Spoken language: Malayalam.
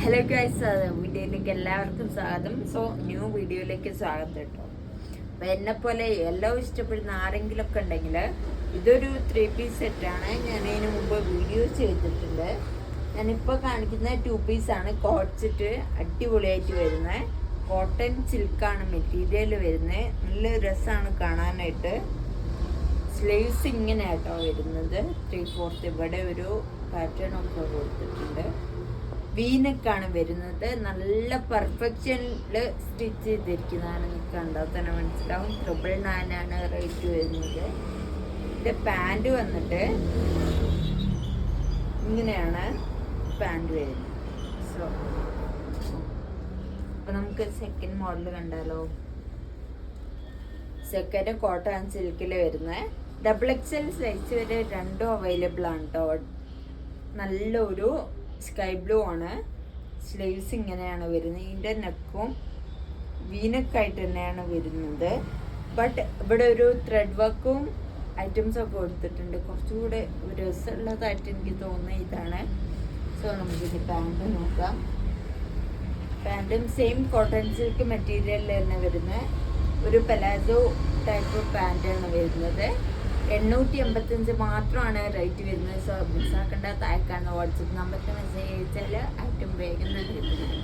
ഹലോ ഗൈസ്, വീഡിയോയിലേക്ക് എല്ലാവർക്കും സ്വാഗതം. ന്യൂ വീഡിയോയിലേക്ക് സ്വാഗതം കേട്ടോ. അപ്പം എന്നെപ്പോലെ എല്ലാം ഇഷ്ടപ്പെടുന്ന ആരെങ്കിലുമൊക്കെ ഉണ്ടെങ്കിൽ ഇതൊരു 3 പീസ് സെറ്റാണ്. ഞാൻ അതിന് മുമ്പ് വീഡിയോ ചെയ്തിട്ടുണ്ട്. ഞാനിപ്പോൾ കാണിക്കുന്ന 2 പീസാണ്. കോട്ട് സെറ്റ് അടിപൊളിയായിട്ട് വരുന്നത്. കോട്ടൺ സിൽക്കാണ് മെറ്റീരിയൽ വരുന്നത്. നല്ല രസമാണ് കാണാനായിട്ട്. സ്ലീവ്സ് ഇങ്ങനെ ആട്ടോ വരുന്നത്. 3/4 ഇവിടെ ഒരു പാറ്റേൺ ഒക്കെ കൊടുത്തിട്ടുണ്ട്. വീനക്കാണ് വരുന്നത്. നല്ല പെർഫെക്ഷനിൽ സ്റ്റിച്ച് ചെയ്തിരിക്കുന്നതാണ്. നിങ്ങൾക്ക് കണ്ടാൽ തന്നെ മനസ്സിലാവും. 999 റേറ്റ് വരുന്നത്. ഇതിൻ്റെ പാൻറ് വന്നിട്ട് ഇങ്ങനെയാണ് പാൻറ് വരുന്നത്. സോ അപ്പം നമുക്ക് സെക്കൻഡ് മോഡൽ കണ്ടാലോ. സെക്കൻഡ് കോട്ടൺ സിൽക്കിൽ വരുന്നത്. XXL സൈസ് വരെ രണ്ടും അവൈലബിൾ ആണ് കേട്ടോ. നല്ലൊരു സ്കൈ ബ്ലൂ ആണ്. സ്ലീവ്സ് ഇങ്ങനെയാണ് വരുന്നത്. ഇതിൻ്റെ നെക്കും വീനക്കായിട്ട് തന്നെയാണ് വരുന്നത്. ബട്ട് ഇവിടെ ഒരു ത്രെഡ് വർക്കും ഐറ്റംസ് ഒക്കെ കൊടുത്തിട്ടുണ്ട്. കുറച്ചുകൂടെ രസമുള്ളതായിട്ട് എനിക്ക് തോന്നുന്നത് ഇതാണ്. സോ നമുക്കിത് പാൻറ് നോക്കാം. പാൻറ്റും സെയിം കോട്ടൺ സിൽക്ക് മെറ്റീരിയലിൽ തന്നെ വരുന്ന ഒരു പലാസോ ടൈപ്പ് പാൻറ്റാണ് വരുന്നത്. 885 മാത്രമാണ് റേറ്റ് വരുന്നത്. സോ മിസ്സാക്കേണ്ട. താഴെ കാണുന്ന വാട്സപ്പ് നമ്പറിൽ മെസ്സേജ് അയച്ചാൽ ഐറ്റം വേഗം തന്നെ കിട്ടുന്നത്.